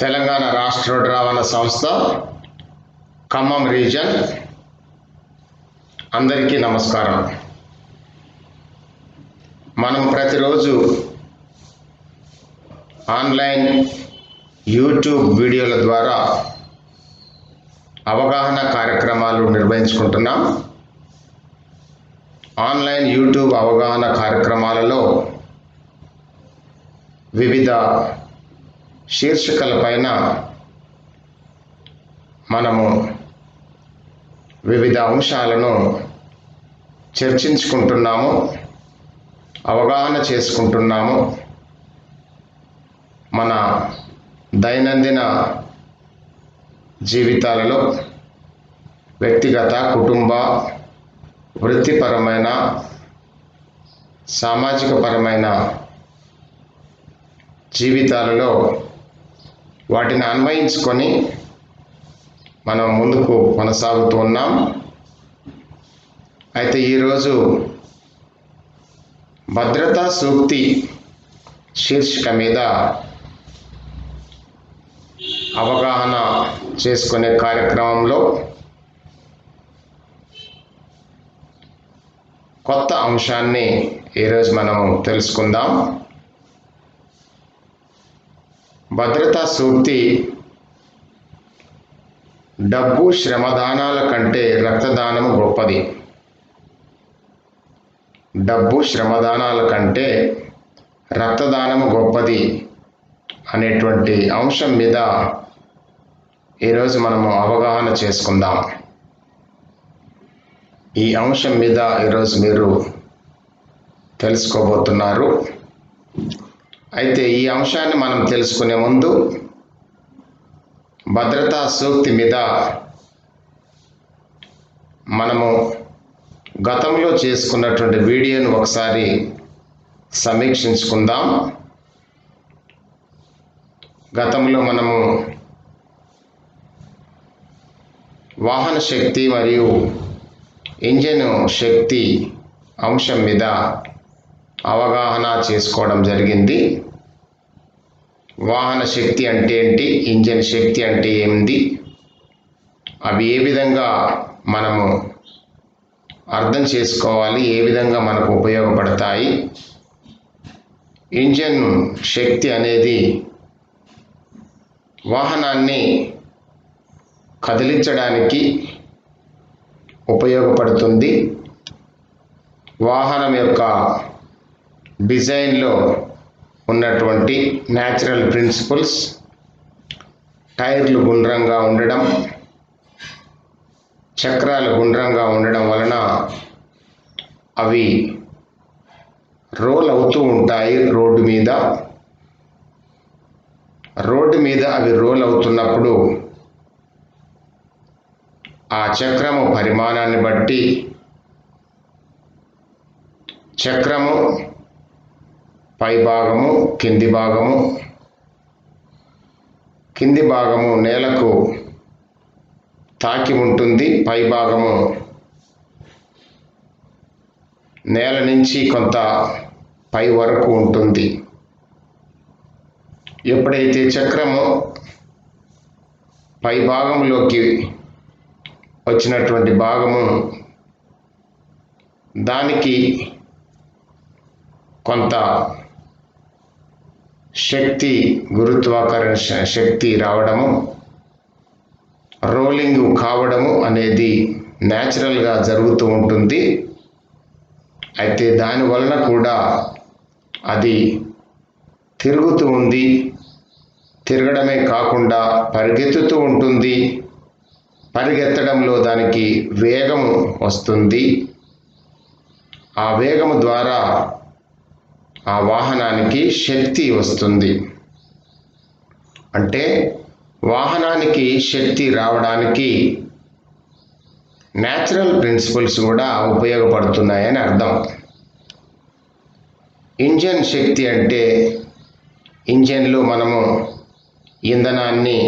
తెలంగాణ రాష్ట్ర రోడ్డు రవాణా సంస్థ ఖమ్మం రీజన్ అందరికీ నమస్కారం. మనం ప్రతిరోజు ఆన్లైన్ యూట్యూబ్ వీడియోల ద్వారా అవగాహన కార్యక్రమాలు నిర్వహించుకుంటున్నాం. ఆన్లైన్ యూట్యూబ్ అవగాహన కార్యక్రమాలలో వివిధ శీర్షికలపైన మనము వివిధ అంశాలను చర్చించుకుంటున్నాము, అవగాహన చేసుకుంటున్నాము. మన దైనందిన జీవితాలలో వ్యక్తిగత, కుటుంబ, వృత్తిపరమైన, సామాజికపరమైన జీవితాలలో వాటిని అన్వయించుకొని మనం ముందుకు కొనసాగుతూ ఉన్నాం. అయితే ఈరోజు భద్రతా సూక్తి శీర్షిక మీద అవగాహన చేసుకునే కార్యక్రమంలో కొత్త అంశాన్ని ఈరోజు మనము తెలుసుకుందాం. భద్రతా సూక్తి డబ్బు శ్రమదానాల కంటే రక్తదానము గొప్పది. డబ్బు శ్రమదానాల కంటే రక్తదానము గొప్పది అనేటువంటి అంశం మీద ఈరోజు మనము అవగాహన చేసుకుందాం. ఈ అంశం మీద ఈరోజు మీరు తెలుసుకోబోతున్నారు. అయితే ఈ అంశాన్ని మనం తెలుసుకునే ముందు భద్రతా సూక్తి మీద మనము గతంలో చేసుకున్నటువంటి వీడియోను ఒకసారి సమీక్షించుకుందాం. గతంలో మనము వాహన శక్తి మరియు ఇంజన్ శక్తి అంశం మీద అవగాహన చేసుకోవడం జరిగింది. వాహన శక్తి అంటే ఏంటి, ఇంజన్ శక్తి అంటే ఏంటి, అవి ఏ విధంగా మనము అర్థం చేసుకోవాలి, ఏ విధంగా మనకు ఉపయోగపడతాయి. ఇంజన్ శక్తి అనేది వాహనాన్ని కదిలించడానికి ఉపయోగపడుతుంది. వాహనం యొక్క డిజైన్లో ఉన్నటువంటి న్యాచురల్ ప్రిన్సిపల్స్, టైర్లు గుండ్రంగా ఉండడం, చక్రాలు గుండ్రంగా ఉండడం వలన అవి రోల్ అవుతూ ఉంటాయి. రోడ్డు మీద అవి రోల్ అవుతున్నప్పుడు ఆ చక్రము పరిమాణాన్ని బట్టి చక్రము పై భాగము, కింది భాగము నేలకు తాకి ఉంటుంది. పై భాగము నేల నుంచి కొంత పై వరకు ఉంటుంది. ఎప్పుడైతే చక్రము పై భాగంలోకి వచ్చినటువంటి భాగము దానికి కొంత శక్తి, గురుత్వాకర్షణ శక్తి రావడము, రోలింగ్ కావడము అనేది న్యాచురల్గా జరుగుతూ ఉంటుంది. అయితే దాని వలన కూడా అది తిరుగుతూ ఉంది. తిరగడమే కాకుండా పరిగెత్తుతూ ఉంటుంది. పరిగెత్తడంలో దానికి వేగము వస్తుంది. ఆ వేగము ద్వారా ఆ వాహనానికి శక్తి వస్తుంది. అంటే వాహనానికి శక్తి రావడానికి న్యాచురల్ ప్రిన్సిపల్స్ కూడా ఉపయోగపడుతున్నాయని అర్థం. ఇంజన్ శక్తి అంటే ఇంజన్లో మనము ఇంధనాన్ని,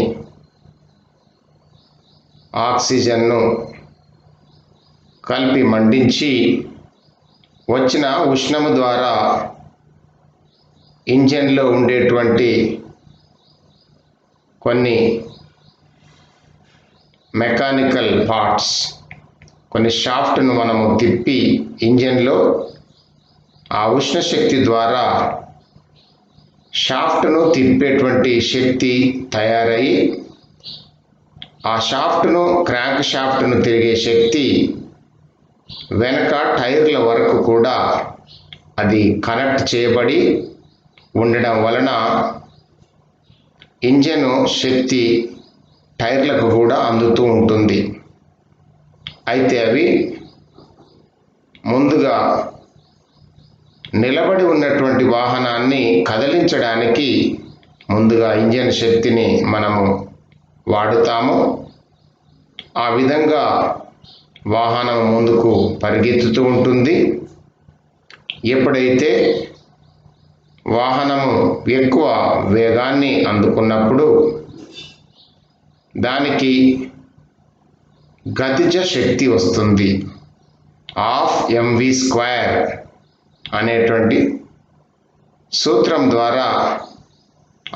ఆక్సిజన్ను కలిపి మండించి వచ్చిన ఉష్ణము ద్వారా ఇంజన్లో ఉండేటువంటి కొన్ని మెకానికల్ పార్ట్స్, కొన్ని షాఫ్ట్ను మనము తిప్పి ఇంజన్లో ఆ ఉష్ణశక్తి ద్వారా షాఫ్ట్ను తిప్పేటువంటి శక్తి తయారయ్యి ఆ షాఫ్ట్ను, క్రాంక్ షాఫ్ట్ను తిరిగే శక్తి వెనక టైర్ల వరకు కూడా అది కనెక్ట్ చేయబడి ఉండడం వలన ఇంజను శక్తి టైర్లకు కూడా అందుతూ ఉంటుంది. అయితే అవి ముందుగా నిలబడి ఉన్నటువంటి వాహనాన్ని కదిలించడానికి ముందుగా ఇంజన్ శక్తిని మనము వాడుతాము. ఆ విధంగా వాహనం ముందుకు పరిగెత్తుతూ ఉంటుంది. ఎప్పుడైతే వాహనము ఎక్కువ వేగాన్ని అందుకున్నప్పుడు దానికి గతిజ శక్తి వస్తుంది. హాఫ్ mv² అనేటువంటి సూత్రం ద్వారా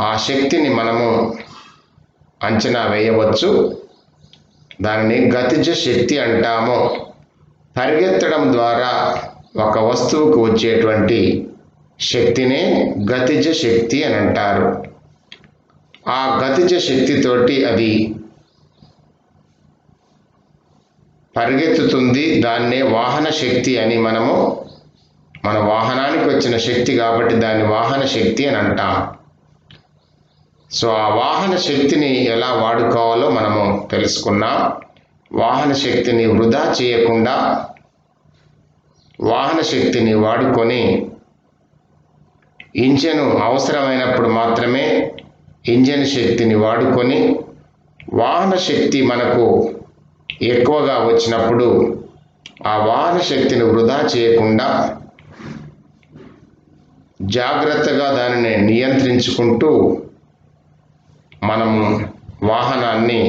ఆ శక్తిని మనము అంచనా వేయవచ్చు. దానిని గతిజ శక్తి అంటాము. పరిగెత్తడం ద్వారా ఒక వస్తువుకు వచ్చేటువంటి శక్తినే గతిజ శక్తి అని అంటారు. ఆ గతిజ శక్తితోటి అది పరిగెత్తుతుంది. దాన్నే వాహన శక్తి అని మనము, మన వాహనానికి వచ్చిన శక్తి కాబట్టి దాన్ని వాహన శక్తి అని అంటాం. సో ఆ వాహన శక్తిని ఎలా వాడుకోవాలో మనము తెలుసుకున్నాం. వాహన శక్తిని వృధా చేయకుండా వాహన శక్తిని వాడుకొని ఇంజను అవసరమైనప్పుడు మాత్రమే ఇంజన్ శక్తిని వాడుకొని వాహన శక్తి మనకు ఎక్కువగా వచ్చినప్పుడు ఆ వాహన శక్తిని వృధా చేయకుండా జాగ్రత్తగా దానిని నియంత్రించుకుంటూ మనము వాహనాన్ని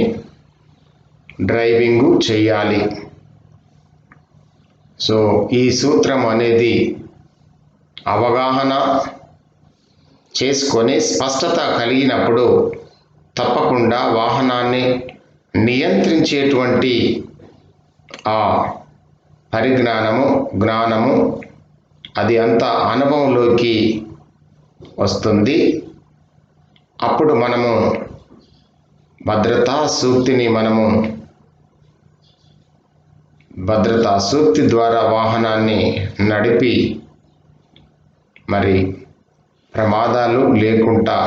డ్రైవింగు చేయాలి. సో ఈ సూత్రం అనేది అవగాహన చేసుకొని స్పష్టత కలిగినప్పుడు తప్పకుండా వాహనాన్ని నియంత్రించేటువంటి ఆ పరిజ్ఞానము, జ్ఞానము అది అంత అనుభవంలోకి వస్తుంది. అప్పుడు మనము భద్రతా సూక్తి ద్వారా వాహనాన్ని నడిపి మరి ప్రమాదాలు లేకుండా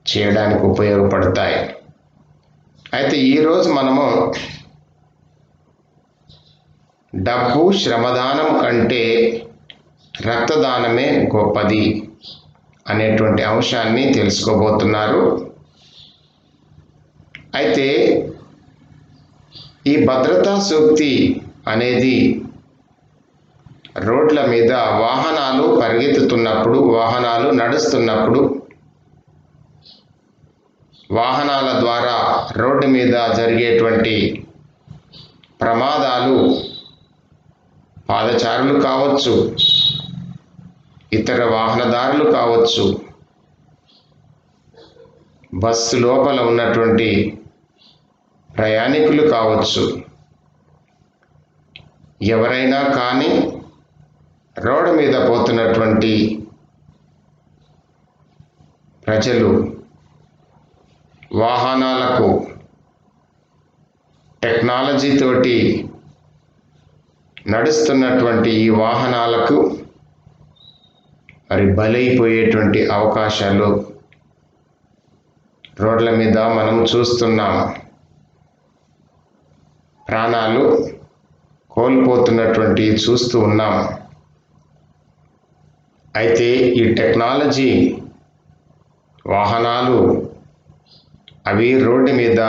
చేయడానికి ఉపయోగపడతాయి. అయితే ఈరోజు మనము డబ్బు శ్రమదానం కంటే రక్తదానమే గొప్పది అనేటువంటి అంశాన్ని తెలుసుకోబోతున్నారు. అయితే ఈ భద్రతా సూక్తి అనేది రోడ్ల మీద వాహనాలు పరిగెత్తుతున్నప్పుడు, వాహనాలు నడుస్తున్నప్పుడు, వాహనాల ద్వారా రోడ్డు మీద జరిగేటువంటి ప్రమాదాలు పాదచారులు కావచ్చు, ఇతర వాహనదారులు కావచ్చు, బస్సు లోపల ఉన్నటువంటి ప్రయాణికులు కావచ్చు, ఎవరైనా కానీ రోడ్డు మీద పోతున్నటువంటి ప్రజలు వాహనాలకు టెక్నాలజీ తోటి నడుస్తున్నటువంటి ఈ వాహనాలకు మరి బలైపోయేటువంటి అవకాశాలు రోడ్ల మీద మనం చూస్తున్నాం. ప్రాణాలు కోల్పోతున్నటువంటి చూస్తూ ఉన్నాం. అయితే ఈ టెక్నాలజీ వాహనాలు అవి రోడ్డు మీద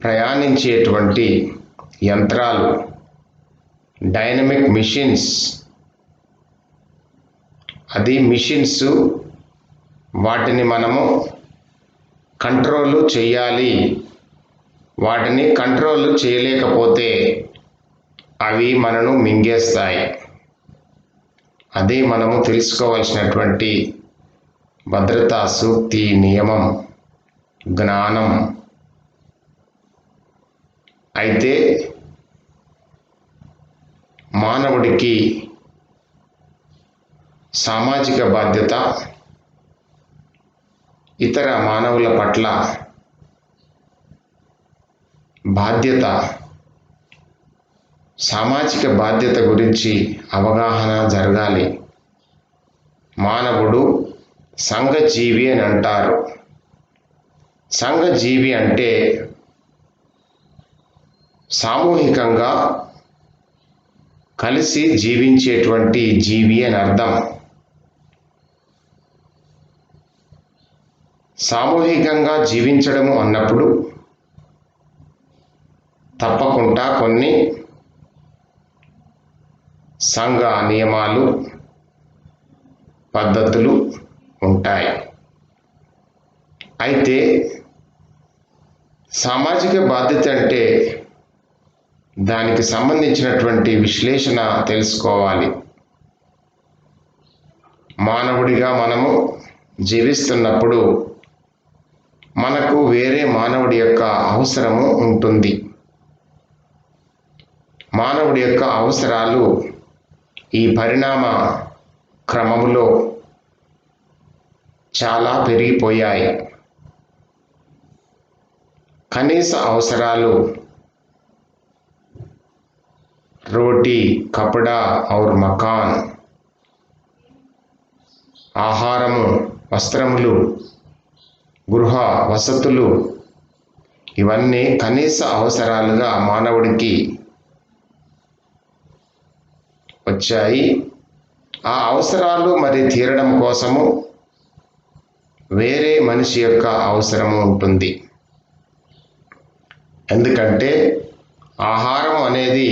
ప్రయాణించేటువంటి యంత్రాలు, డైనమిక్ మిషన్స్. అది మిషన్స్, వాటిని మనము కంట్రోల్ చేయాలి. వాటిని కంట్రోల్ చేయలేకపోతే అవి మనను మింగేస్తాయి. అదే మనము తెలుసుకోవాల్సినటువంటి భద్రతా సూక్తి, నియమం, జ్ఞానం. అయితే మానవుడికి సామాజిక బాధ్యత, ఇతర మానవుల పట్ల బాధ్యత, సామాజిక బాధ్యత గురించి అవగాహన జరగాలి. మానవుడు సంఘజీవి అని అంటారు. సంఘజీవి అంటే సామూహికంగా కలిసి జీవించేటువంటి జీవి అని అర్థం. సామూహికంగా జీవించడము అన్నప్పుడు తప్పకుండా కొన్ని సంఘ నియమాలు, పద్ధతులు ఉంటాయి. అయితే సామాజిక బాధ్యత అంటే దానికి సంబంధించినటువంటి విశ్లేషణ తెలుసుకోవాలి. మానవుడిగా మనము జీవిస్తున్నప్పుడు మనకు వేరే మానవుడి యొక్క అవసరము ఉంటుంది. మానవుడి యొక్క అవసరాలు ఈ పరిణామ క్రమములో చాలా పెరిగిపోయాయి. కనీస అవసరాలు రోటీ, కపడా ఔర్ మకాన్, ఆహారము, వస్త్రములు, గృహ వసతులు, ఇవన్నీ కనీస అవసరాలుగా మానవుడికి వచ్చాయి. ఆ అవసరాలు మరి తీరడం కోసము వేరే మనిషి యొక్క అవసరము ఉంటుంది. ఎందుకంటే ఆహారం అనేది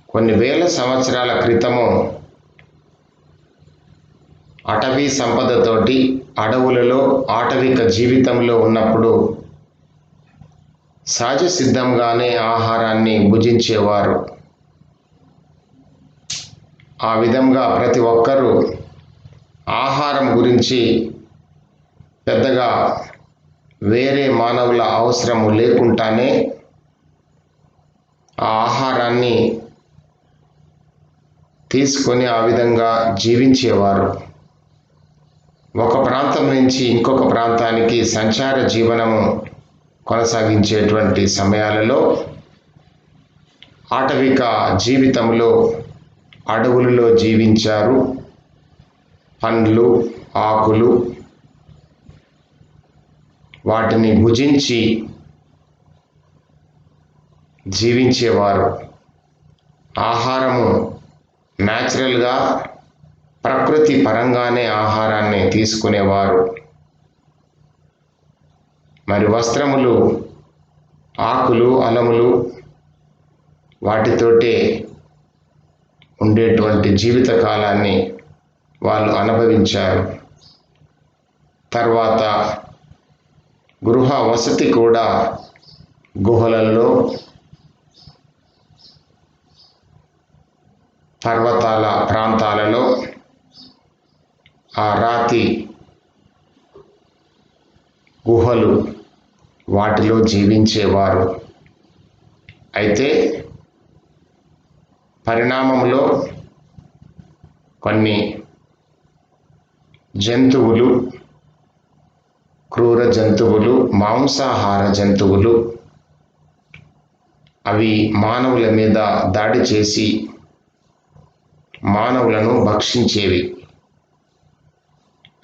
కొన్ని వేల సంవత్సరాల క్రితము అటవీ సంపదతోటి అడవులలో ఆటవిక జీవితంలో ఉన్నప్పుడు సహజ సిద్ధంగానే ఆహారాన్ని భుజించేవారు. ఆ విధంగా ప్రతి ఒక్కరూ ఆహారం గురించి పెద్దగా వేరే మానవుల అవసరము లేకుండానే ఆ ఆహారాన్ని తీసుకొని ఆ విధంగా జీవించేవారు. ఒక ప్రాంతం నుంచి ఇంకొక ప్రాంతానికి సంచార జీవనము కొనసాగించేటువంటి సమయాలలో ఆటవిక జీవితంలో అడవులలో జీవించారు. పండ్లు, ఆకులు, వాటిని భుజించి జీవించేవారు. ఆహారము న్యాచురల్గా ప్రకృతి పరంగానే ఆహారాన్ని తీసుకునేవారు. మరి వస్త్రములు ఆకులు, అలములు, వాటితోటే ఉండేటువంటి జీవిత కాలాన్ని వాళ్ళు అనుభవించారు. తర్వాత గృహ వసతి కూడా గుహలలో, పర్వతాల ప్రాంతాలలో, ఆ రాతి గుహలు, వాటిలో జీవించేవారు. అయితే పరిణామంలో కొన్ని జంతువులు, క్రూర జంతువులు, మాంసాహార జంతువులు, అవి మానవుల మీద దాడి చేసి మానవులను భక్షించేవి.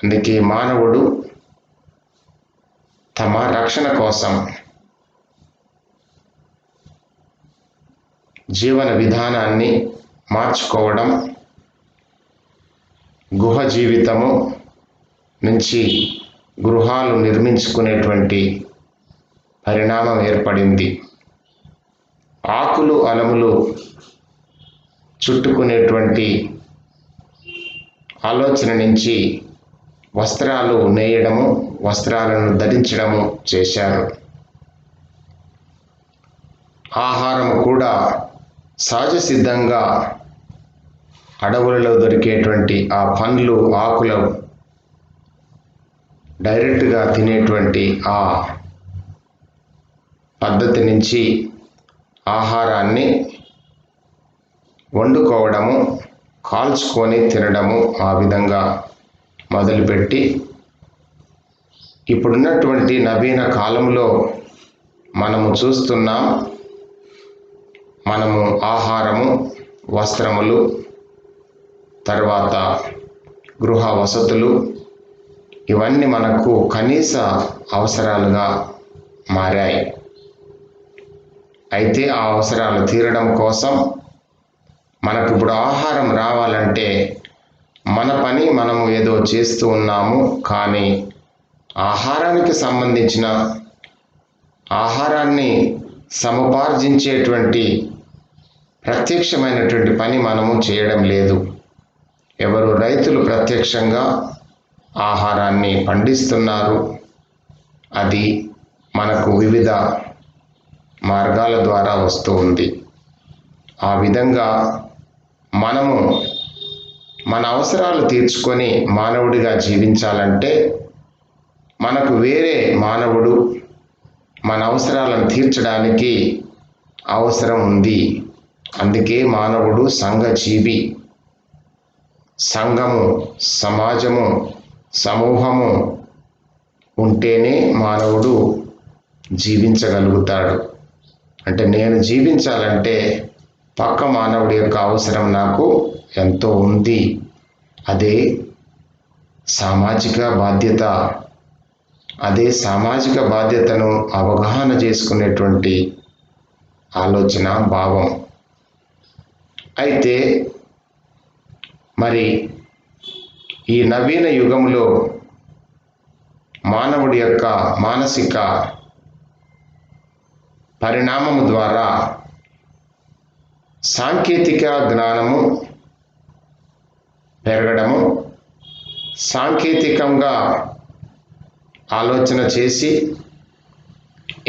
అందుకే మానవుడు తమ రక్షణ కోసం జీవన విధానాన్ని మార్చుకోవడం, గుహ జీవితము నుంచి గృహాలు నిర్మించుకునేటువంటి పరిణామం ఏర్పడింది. ఆకులు, అలములు చుట్టుకునేటువంటి ఆలోచన నుంచి వస్త్రాలు నేయడము, వస్త్రాలను ధరించడము చేశారు. ఆహారం కూడా సహజ సిద్ధంగా అడవులలో దొరికేటువంటి ఆ పండ్లు ఆకులు డైరెక్ట్గా తినేటువంటి ఆ పద్ధతి నుంచి ఆహారాన్ని వండుకోవడము, కాల్చుకొని తినడము, ఆ విధంగా మొదలుపెట్టి ఇప్పుడున్నటువంటి నవీన కాలంలో మనము చూస్తున్నాం. మనము ఆహారము, వస్త్రములు, తర్వాత గృహ వసతులు ఇవన్నీ మనకు కనీస అవసరాలుగా మారాయి. అయితే ఆ అవసరాలు తీరడం కోసం మనకు ఇప్పుడు ఆహారం రావాలంటే మన పని మనము ఏదో చేస్తూ ఉన్నాము, కానీ ఆహారానికి సంబంధించిన ఆహారాన్ని సముపార్జించేటువంటి ప్రత్యక్షమైనటువంటి పని మనము చేయడం లేదు. ఎవరు రైతులు ప్రత్యక్షంగా ఆహారాన్ని పండిస్తున్నారు. అది మనకు వివిధ మార్గాల ద్వారా వస్తూ ఉంది. ఆ విధంగా మనము మన అవసరాలు తీర్చుకొని మానవుడిగా జీవించాలంటే మనకు వేరే మానవుడు మన అవసరాలను తీర్చడానికి అవసరం ఉంది. అందుకే మానవుడు సంఘజీవి. సంఘము, సమాజము, సమూహము ఉంటేనే మానవుడు జీవించగలుగుతాడు. అంటే నేను జీవించాలంటే పక్క మానవుడి యొక్క అవసరం నాకు ఎంతో ఉంది. అదే సామాజిక బాధ్యత. అదే సామాజిక బాధ్యతను అవగాహన చేసుకునేటువంటి ఆలోచన, భావం. అయితే మరి ఈ నవీన యుగంలో మానవుడి యొక్క మానసిక పరిణామము ద్వారా సాంకేతిక జ్ఞానము పెరగడము, సాంకేతికంగా ఆలోచన చేసి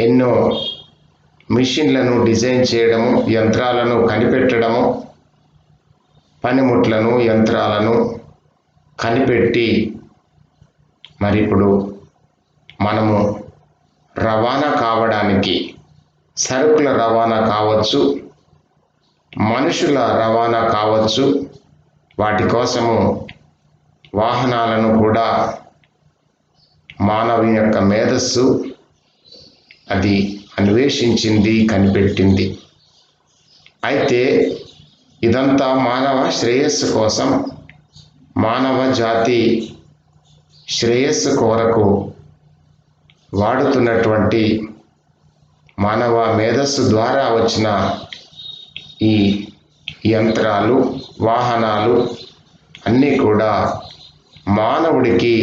ఎన్నో మిషన్లను డిజైన్ చేయడము, యంత్రాలను కనిపెట్టడము, పనిముట్లను, యంత్రాలను కనిపెట్టి మరి ఇప్పుడు మనము రవాణా కావడానికి, సరుకుల రవాణా కావచ్చు, మనుషుల రవాణా కావచ్చు, వాటి కోసము వాహనాలను కూడా మానవుని యొక్క మేధస్సు అది అన్వేషించింది, కనిపెట్టింది. అయితే ఇదంతా మానవ శ్రేయస్సు కోసం, మానవ జాతి శ్రేయస్సు కొరకు వాడుతున్నటువంటి మానవ మేధస్సు ద్వారా వచ్చిన ఈ యంత్రాలు, వాహనాలు అన్నీ కూడా మానవుడికి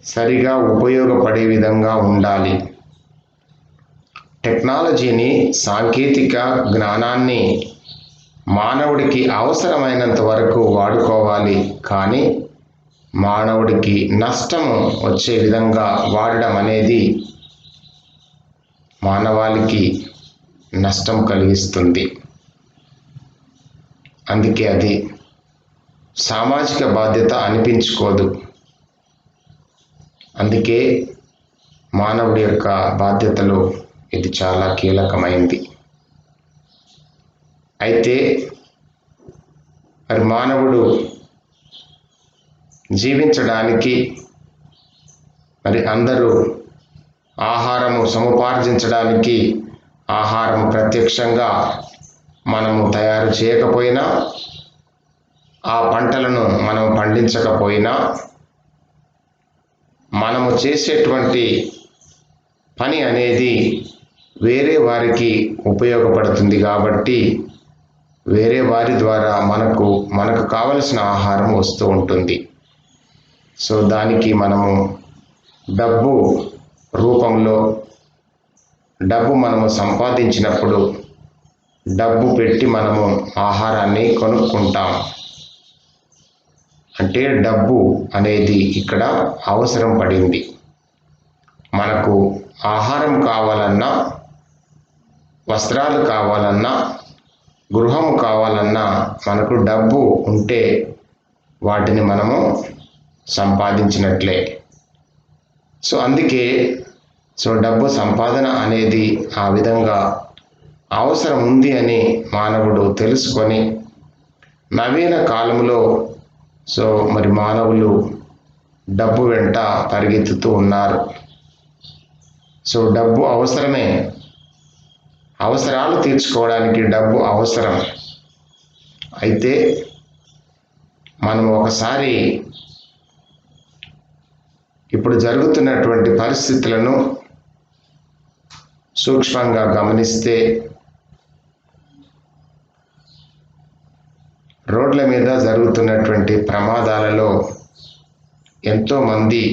సరిగా ఉపయోగపడే విధంగా ఉండాలి. టెక్నాలజీని, సాంకేతిక జ్ఞానాన్ని మానవుడికి అవసరమైనంత వరకు వాడుకోవాలి. కానీ మానవుడికి నష్టము వచ్చే విధంగా వాడడం అనేది మానవాళికి నష్టం కలిగిస్తుంది. అందుకే అది సామాజిక బాధ్యత అనిపించుకోదు. అందుకే మానవుడి యొక్క బాధ్యతలో ఇది చాలా కీలకమైంది. అయితే మరి మానవుడు జీవించడానికి మరి అందరూ ఆహారము సముపార్జించడానికి ఆహారం ప్రత్యక్షంగా మనము తయారు చేయకపోయినా, ఆ పంటలను మనం పండించకపోయినా, మనము చేసేటువంటి పని అనేది వేరే వారికి ఉపయోగపడుతుంది కాబట్టి వేరే వారి ద్వారా మనకు కావలసిన ఆహారం వస్తూ ఉంటుంది. సో దానికి మనము డబ్బు రూపంలో డబ్బు మనము సంపాదించినప్పుడు డబ్బు పెట్టి మనము ఆహారాన్ని కొనుక్కుంటాం. అంటే డబ్బు అనేది ఇక్కడ అవసరం పడింది. మనకు ఆహారం కావాలన్నా, వస్త్రాలు కావాలన్నా, గృహం కావాలన్నా మనకు డబ్బు ఉంటే వాటిని మనము సంపాదించినట్లే. సో అందుకే డబ్బు సంపాదన అనేది ఆ విధంగా అవసరం ఉంది అని మానవుడు తెలుసుకొని నవీన కాలంలో మరి మానవులు డబ్బు వెంట పరిగెత్తుతూ ఉన్నారు. డబ్బు అవసరమే, అవసరాలు తీర్చుకోవడానికి డబ్బు అవసరం. అయితే మనం ఒకసారి ఇప్పుడు జరుగుతున్నటువంటి పరిస్థితులను సూక్ష్మంగా గమనిస్తే రోడ్ల మీద జరుగుతున్నటువంటి ప్రమాదాలలో ఎంతోమంది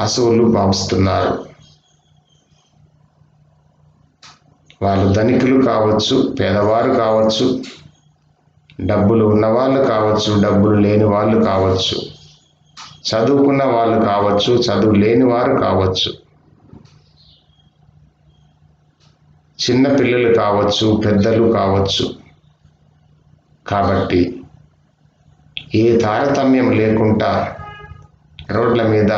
అసువులు భావిస్తున్నారు. వాళ్ళు ధనికులు కావచ్చు, పేదవారు కావచ్చు, డబ్బులు ఉన్నవాళ్ళు కావచ్చు, డబ్బులు లేని వాళ్ళు కావచ్చు, చదువుకున్న వాళ్ళు కావచ్చు, చదువు లేని వారు కావచ్చు, చిన్న పిల్లలు కావచ్చు, పెద్దలు కావచ్చు. కాబట్టి ఏ తారతమ్యం లేకుండా రోడ్ల మీద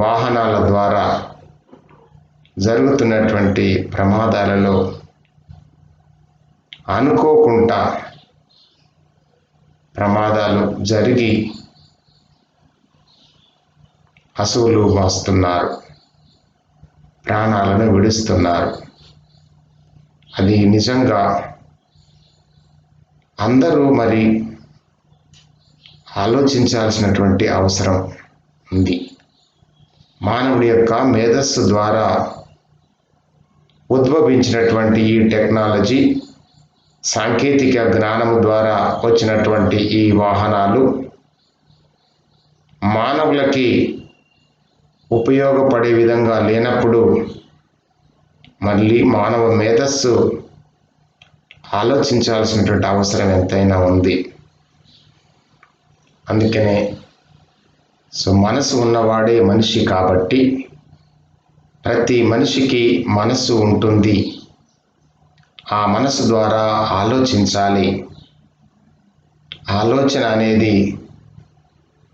వాహనాల ద్వారా జరుగుతున్నటువంటి ప్రమాదాలలో అనుకోకుండా ప్రమాదాలు జరిగి అసువులు వాస్తున్నారు, ప్రాణాలను విడుస్తున్నారు. అది నిజంగా అందరూ మరి ఆలోచించాల్సినటువంటి అవసరం ఉంది. మానవుడి యొక్క మేధస్సు ద్వారా ఉద్భవించినటువంటి ఈ టెక్నాలజీ, సాంకేతిక జ్ఞానము ద్వారా వచ్చినటువంటి ఈ వాహనాలు మానవులకి ఉపయోగపడే విధంగా లేనప్పుడు మళ్ళీ మానవ మేధస్సు ఆలోచించాల్సినటువంటి అవసరం ఎంతైనా ఉంది. అందుకనే మనసు ఉన్నవాడే మనిషి కాబట్టి ప్రతి మనిషికి మనస్సు ఉంటుంది. ఆ మనసు ద్వారా ఆలోచించాలి. ఆలోచన అనేది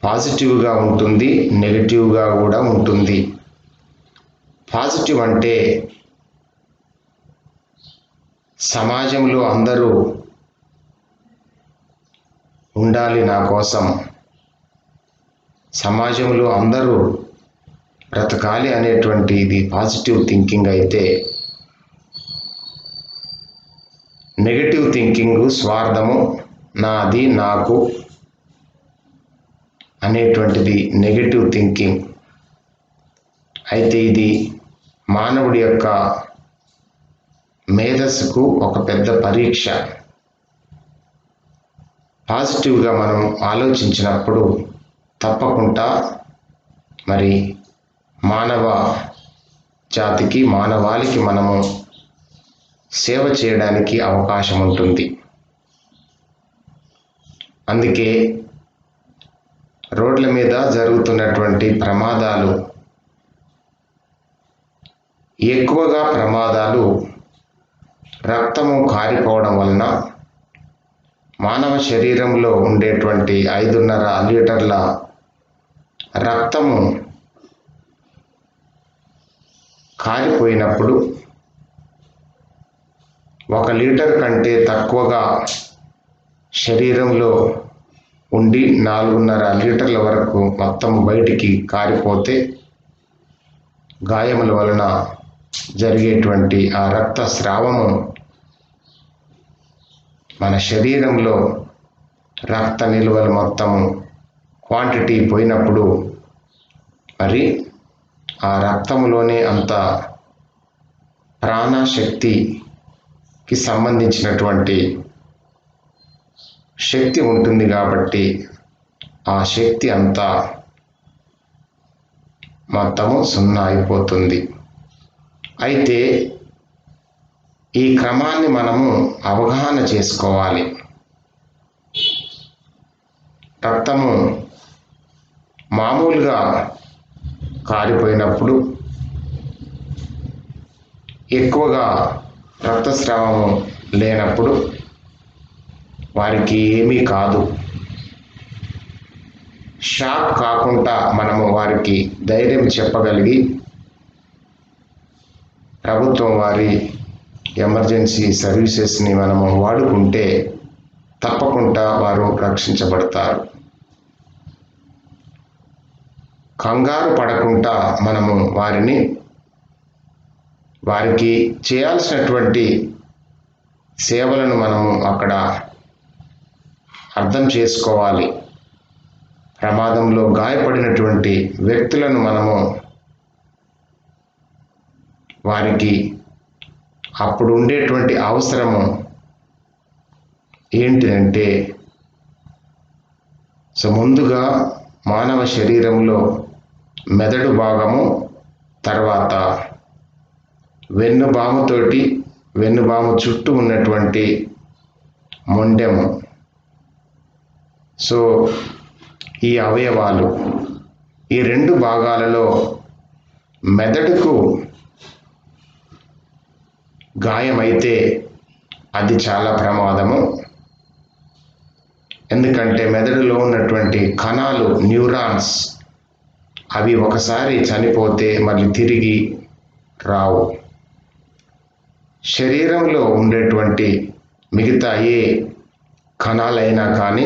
పాజిటివ్గా ఉంటుంది, నెగిటివ్గా కూడా ఉంటుంది. పాజిటివ్ అంటే సమాజంలో అందరూ ఉండాలి నా కోసం, సమాజంలో అందరూ బ్రతకాలి అనేటువంటి ఇది పాజిటివ్ థింకింగ్. అయితే నెగటివ్ థింకింగ్ స్వార్థము, నాది నాకు అనేటువంటిది నెగటివ్ థింకింగ్. అయితే ఇది మానవుడి యొక్క మేధస్సుకు ఒక పెద్ద పరీక్ష. పాజిటివ్గా మనం ఆలోచించినప్పుడు తప్పకుండా మరి మానవ జాతికి, మానవాళికి మనము సేవ చేయడానికి అవకాశం ఉంటుంది. అందుకే రోడ్ల మీద జరుగుతున్నటువంటి ప్రమాదాలు, ఎక్కువగా ప్రమాదాలు రక్తము కారిపోవడం వలన మానవ శరీరంలో ఉండేటువంటి 5.5 లీటర్ల రక్తము కారిపోయినప్పుడు 1 లీటర్ కంటే తక్కువగా శరీరంలో ఉండి 4.5 లీటర్ల వరకు మొత్తం బయటికి కారిపోతే గాయముల వలన జరిగేటువంటి ఆ రక్తస్రావము మన శరీరంలో రక్త నిల్వలు మొత్తము క్వాంటిటీ పోయినప్పుడు మరి ఆ రక్తములోనే అంత ప్రాణశక్తికి సంబంధించినటువంటి శక్తి ఉంటుంది. కాబట్టి ఆ శక్తి అంతా మొత్తము 0 అయిపోతుంది. అయితే ఈ క్రమాన్ని మనము అవగాహన చేసుకోవాలి. రక్తము మామూలుగా కారిపోయినప్పుడు ఎక్కువగా రక్తస్రావము లేనప్పుడు వారికి ఏమీ కాదు. షాక్ కాకుండా మనము వారికి ధైర్యం చెప్పగలిగి ప్రభుత్వం వారి ఎమర్జెన్సీ సర్వీసెస్ని మనము వాడుకుంటే తప్పకుండా వారు రక్షించబడతారు. కంగారు పడకుండా మనము వారికి చేయాల్సినటువంటి సేవలను మనము అక్కడ అర్థం చేసుకోవాలి. ప్రమాదంలో గాయపడినటువంటి వ్యక్తులను మనము వారికి అప్పుడు ఉండేటువంటి అవసరము ఏంటిదంటే, ముందుగా మానవ శరీరంలో మెదడు భాగము, తర్వాత వెన్నుబాము చుట్టూ ఉన్నటువంటి మొండెము. ఈ అవయవాలు, ఈ రెండు భాగాలలో మెదడుకు గాయమైతే అది చాలా ప్రమాదము. ఎందుకంటే మెదడులో ఉన్నటువంటి కణాలు, న్యూరాన్స్, అవి ఒకసారి చనిపోతే మళ్ళీ తిరిగి రావు. శరీరంలో ఉండేటువంటి మిగతా ఏ కణాలైనా కానీ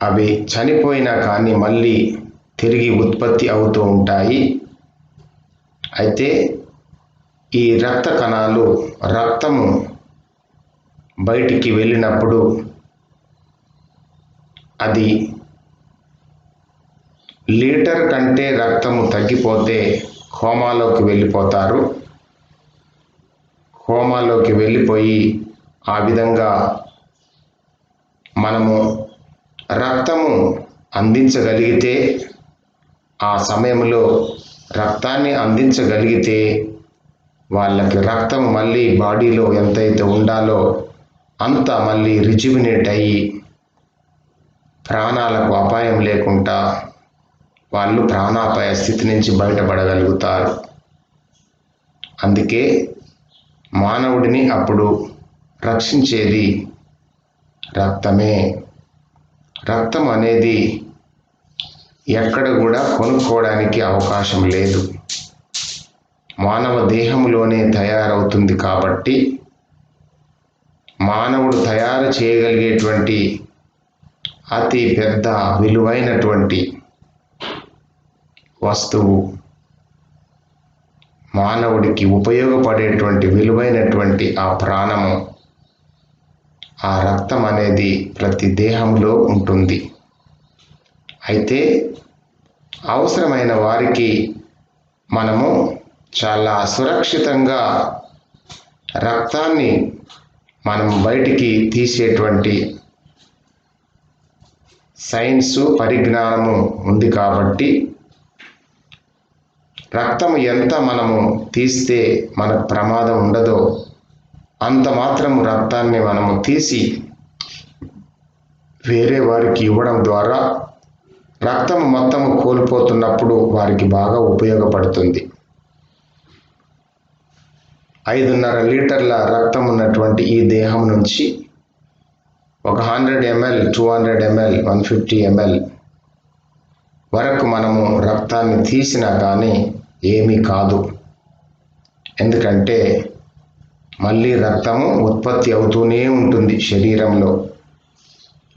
అవి చనిపోయినా కానీ మళ్ళీ తిరిగి ఉత్పత్తి అవుతూ ఉంటాయి. అయితే ఈ రక్త కణాలు, రక్తము బయటికి వెళ్ళినప్పుడు అది లీటర్ కంటే రక్తము తగ్గిపోతే కోమాలోకి వెళ్ళిపోతారు. కోమాలోకి వెళ్ళిపోయి ఆ విధంగా మనము రక్తము అందించగలిగితే, ఆ సమయంలో రక్తాన్ని అందించగలిగితే వాళ్ళకి రక్తం మళ్ళీ బాడీలో ఎంతైతే ఉండాలో అంత మళ్ళీ రిజ్యుమినేట్ అయ్యి ప్రాణాలకు అపాయం లేకుండా వాళ్ళు ప్రాణాపాయ స్థితి నుంచి బయటపడగలుగుతారు. అందుకే మానవుడిని అప్పుడు రక్షించేది రక్తమే. రక్తం అనేది ఎక్కడ కూడా కొనుక్కోవడానికి అవకాశం లేదు. మానవ దేహంలోనే తయారవుతుంది కాబట్టి మానవుడు తయారు చేయగలిగేటువంటి అతి పెద్ద విలువైనటువంటి వస్తువు, మానవుడికి ఉపయోగపడేటువంటి విలువైనటువంటి ఆ ప్రాణము, ఆ రక్తం అనేది ప్రతి దేహంలో ఉంటుంది. అయితే అవసరమైన వారికి మనము చాలా సురక్షితంగా రక్తాన్ని మనం బయటికి తీసేటువంటి సైన్సు పరిజ్ఞానము ఉంది కాబట్టి రక్తం ఎంత మనము తీస్తే మనకు ప్రమాదం ఉండదో అంత మాత్రం రక్తాన్ని మనము తీసి వేరే వారికి ఇవ్వడం ద్వారా రక్తం మొత్తం కోల్పోతున్నప్పుడు వారికి బాగా ఉపయోగపడుతుంది. 5.5 లీటర్ల రక్తం ఉన్నటువంటి ఈ దేహం నుంచి ఒక 100 ml, 200 ml, 150 ml వరకు మనము రక్తాన్ని తీసినా కానీ ఏమీ కాదు. ఎందుకంటే మళ్ళీ రక్తము ఉత్పత్తి అవుతూనే ఉంటుంది శరీరంలో.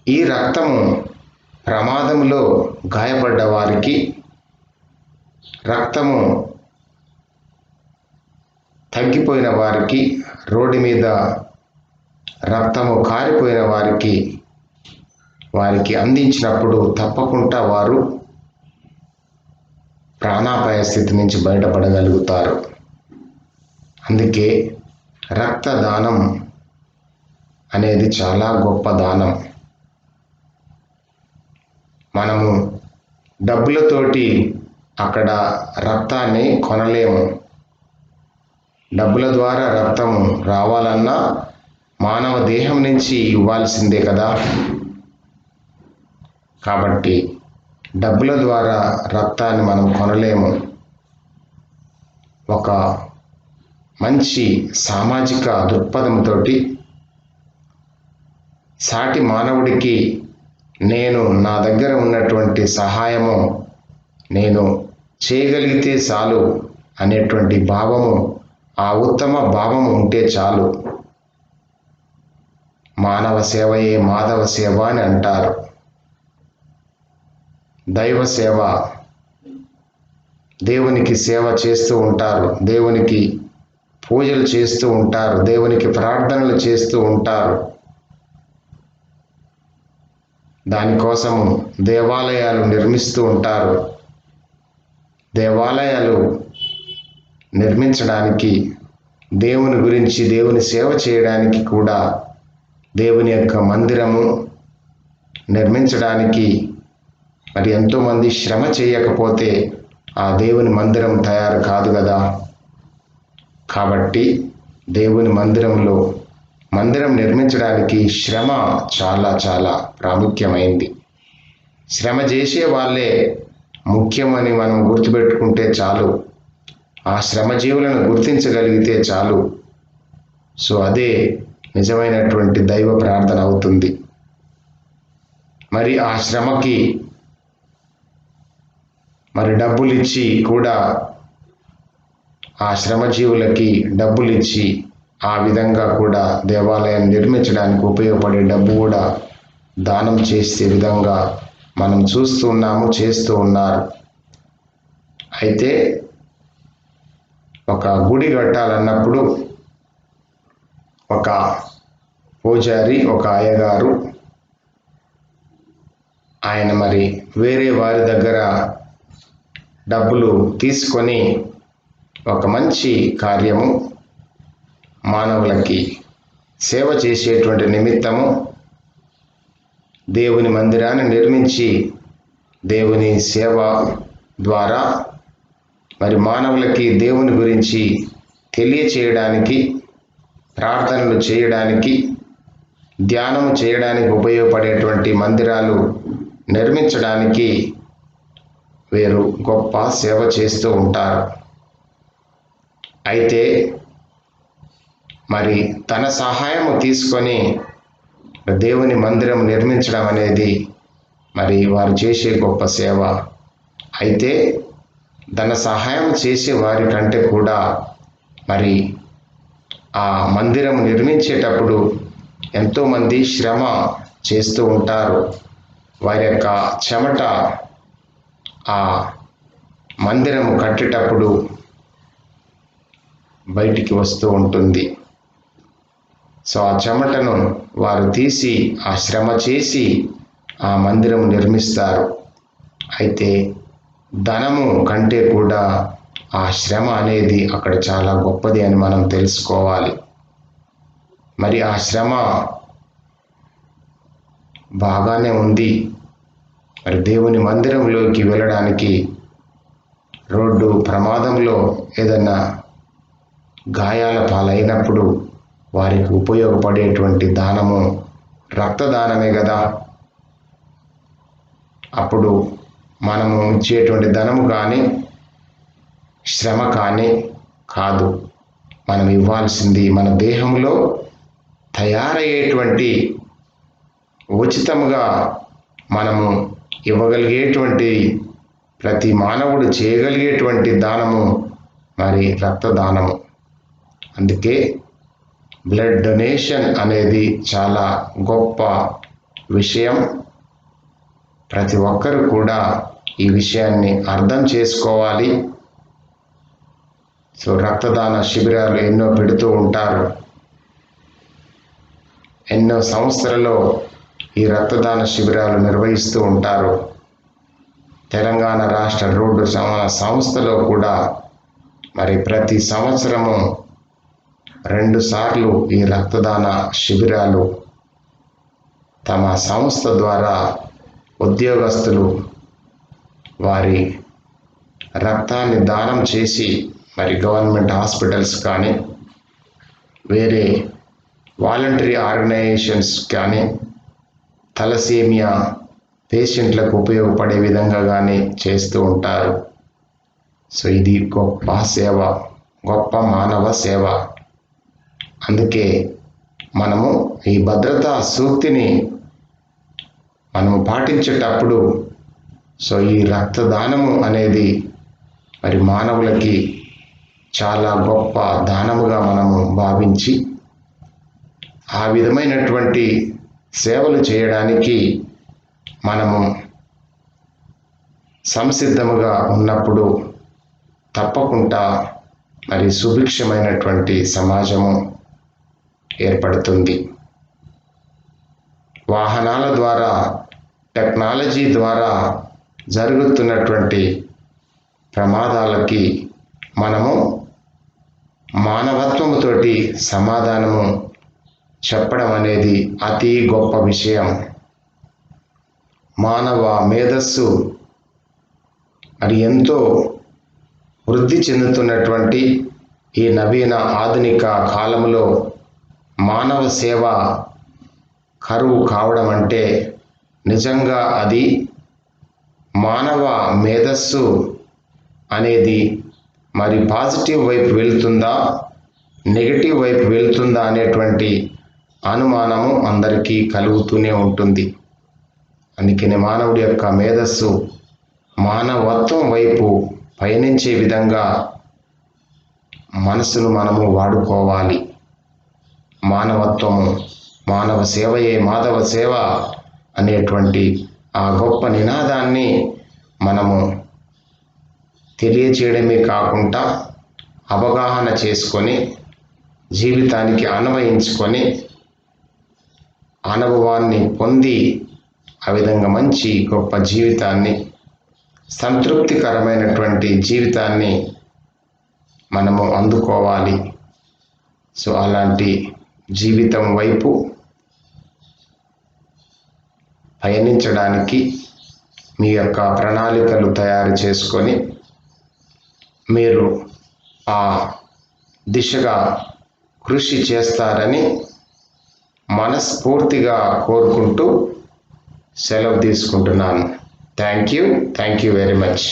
ఈ రక్తము ప్రమాదంలో గాయపడ్డ వారికి, రక్తము తగ్గిపోయిన వారికి, రోడ్డు మీద రక్తము కారిపోయిన వారికి అందించినప్పుడు తప్పకుండా వారు ప్రాణాపాయ స్థితి నుంచి బయటపడగలుగుతారు. అందుకే రక్తదానం అనేది చాలా గొప్ప దానం. మనము డబ్బులతోటి అక్కడ రక్తాన్ని కొనలేము. డబ్బుల ద్వారా రక్తము రావాలన్నా మానవ దేహం నుంచి ఇవ్వాల్సిందే కదా. కాబట్టి డబ్బుల ద్వారా రక్తాన్ని మనం కొనలేము. ఒక మంచి సామాజిక దృక్పథంతో సాటి మానవుడికి నేను నా దగ్గర ఉన్నటువంటి సహాయము నేను చేయగలిగితే చాలు అనేటువంటి భావము, ఆ ఉత్తమ భావము ఉంటే చాలు. మానవ సేవయే మాధవ సేవ అని అంటారు. దైవ సేవ, దేవునికి సేవ చేస్తూ ఉంటారు, దేవునికి పూజలు చేస్తూ ఉంటారు, దేవునికి ప్రార్థనలు చేస్తూ ఉంటారు. దానికోసము దేవాలయాలు నిర్మిస్తూ ఉంటారు. దేవాలయాలు నిర్మించడానికి, దేవుని గురించి, దేవుని సేవ చేయడానికి కూడా, దేవుని యొక్క మందిరము నిర్మించడానికి మరి ఎంతోమంది శ్రమ చేయకపోతే ఆ దేవుని మందిరం తయారు కాదు కదా. కాబట్టి దేవుని మందిరం నిర్మించడానికి శ్రమ చాలా చాలా ప్రాముఖ్యమైంది. శ్రమ చేసే వాళ్ళే ముఖ్యమని మనం గుర్తుపెట్టుకుంటే చాలు. ఆ శ్రమజీవులను గుర్తించగలిగితే చాలు. సో అదే నిజమైనటువంటి దైవ ప్రార్థన అవుతుంది. మరి ఆ శ్రమకి మరి డబ్బులు ఇచ్చి కూడా, ఆ శ్రమజీవులకి డబ్బులు ఇచ్చి ఆ విధంగా కూడా దేవాలయాన్ని నిర్మించడానికి ఉపయోగపడే డబ్బు కూడా దానం చేసే విధంగా మనం చూస్తున్నాము, చేస్తూ ఉన్నారు. అయితే ఒక గుడి కట్టాలన్నప్పుడు ఒక పూజారి, ఒక అయ్యగారు, ఆయన మరి వేరే వారి దగ్గర డబ్బులు తీసుకొని ఒక మంచి కార్యము, మానవులకి సేవ చేసేటువంటి నిమిత్తము దేవుని మందిరాన్ని నిర్మించి దేవుని సేవ ద్వారా మరి మానవులకి దేవుని గురించి తెలియచేయడానికి, ప్రార్థనలు చేయడానికి, ధ్యానము చేయడానికి ఉపయోగపడేటువంటి మందిరాలు నిర్మించడానికి వీరు గొప్ప సేవ చేస్తూ ఉంటారు. అయితే మరి తన సహాయము తీసుకొని దేవుని మందిరం నిర్మించడం అనేది మరి వారు చేసే గొప్ప సేవ. అయితే తన సహాయం చేసే వారి కంటే కూడా మరి ఆ మందిరం నిర్మించేటప్పుడు ఎంతోమంది శ్రమ చేస్తూ ఉంటారు. వారి యొక్క చెమట ఆ మందిరము కట్టేటప్పుడు బయటికి వస్తూ ఉంటుంది. సో ఆ చెమటను వారు తీసి, ఆ శ్రమ చేసి ఆ మందిరం నిర్మిస్తారు. అయితే ధనము కంటే కూడా ఆ శ్రమ అనేది అక్కడ చాలా గొప్పది అని మనం తెలుసుకోవాలి. మరి ఆ శ్రమ బాగానే ఉంది. మరి దేవుని మందిరంలోకి వెళ్ళడానికి రోడ్డు ప్రమాదంలో ఏదన్నా గాయాల పాలైనప్పుడు వారికి ఉపయోగపడేటువంటి దానము రక్తదానమే కదా. అప్పుడు మనము ఇచ్చేటువంటి ధనము కానీ శ్రమ కానీ కాదు. మనం ఇవ్వాల్సింది మన దేహంలో తయారయ్యేటువంటి, ఉచితముగా మనము ఇవ్వగలిగేటువంటి, ప్రతి మానవుడు చేయగలిగేటువంటి దానము మరి రక్తదానము. అందుకే బ్లడ్ డొనేషన్ అనేది చాలా గొప్ప విషయం. ప్రతి ఒక్కరు కూడా ఈ విషయాన్ని అర్థం చేసుకోవాలి. సో రక్తదాన శిబిరాలు ఎన్నో పెడుతూ ఉంటారు. ఎన్నో సంస్థలలో ఈ రక్తదాన శిబిరాలు నిర్వహిస్తూ ఉంటారు. తెలంగాణ రాష్ట్ర రోడ్డు సంస్థలో కూడా మరి ప్రతి సంవత్సరము 2 సార్లు ఈ రక్తదాన శిబిరాలు తమ సంస్థ ద్వారా ఉద్యోగస్తులు వారి రక్తాన్ని దానం చేసి మరి గవర్నమెంట్ హాస్పిటల్స్ కానీ, వేరే వాలంటరీ ఆర్గనైజేషన్స్ కానీ, తలసేమియా పేషెంట్లకు ఉపయోగపడే విధంగా కానీ చేస్తూ ఉంటారు. సో ఇది గొప్ప సేవ. గొప్ప మానవ సేవ. అందుకే మనము ఈ భద్రతా సూక్తిని మనము పాటించేటప్పుడు ఈ రక్తదానము అనేది మరి మానవులకి చాలా గొప్ప దానముగా మనము భావించి ఆ విధమైనటువంటి సేవలు చేయడానికి మనము సంసిద్ధముగా ఉన్నప్పుడు తప్పకుండా మరి సుభిక్షమైనటువంటి సమాజము ఏర్పడుతుంది. వాహనాల ద్వారా, టెక్నాలజీ ద్వారా జరుగుతున్నటువంటి ప్రమాదాలకి మనము మానవత్వముతోటి సమాధానము చెప్పడం అనేది అతి గొప్ప విషయం. మానవ మేధస్సు మరి ఎంతో వృద్ధి చెందుతున్నటువంటి ఈ నవీన ఆధునిక కాలంలో మానవ సేవ కరువు కావడం అంటే నిజంగా అది మానవ మేధస్సు అనేది మరి పాజిటివ్ వైపు వెళ్తుందా, నెగటివ్ వైపు వెళ్తుందా అనేటువంటి అనుమానము అందరికీ కలుగుతూనే ఉంటుంది. అందుకని మానవుడి యొక్క మేధస్సు మానవత్వం వైపు పయనించే విధంగా మనసును మనము వాడుకోవాలి. మానవత్వము, మానవ సేవయే మాధవ సేవ అనేటువంటి ఆ గొప్ప నినాదాన్ని మనము తెలియచేయడమే కాకుండా అవగాహన చేసుకొని జీవితానికి అన్వయించుకొని అనుభవాన్ని పొంది ఆ విధంగా మంచి గొప్ప జీవితాన్ని, సంతృప్తికరమైనటువంటి జీవితాన్ని మనము అందుకోవాలి. అలాంటి జీవితం వైపు పయనించడానికి మీ యొక్క ప్రణాళికలు తయారు చేసుకొని మీరు ఆ దిశగా కృషి చేస్తారని మనస్ఫూర్తిగా కోరుకుంటూ సెలవు తీసుకుంటున్నాను. Thank you very much.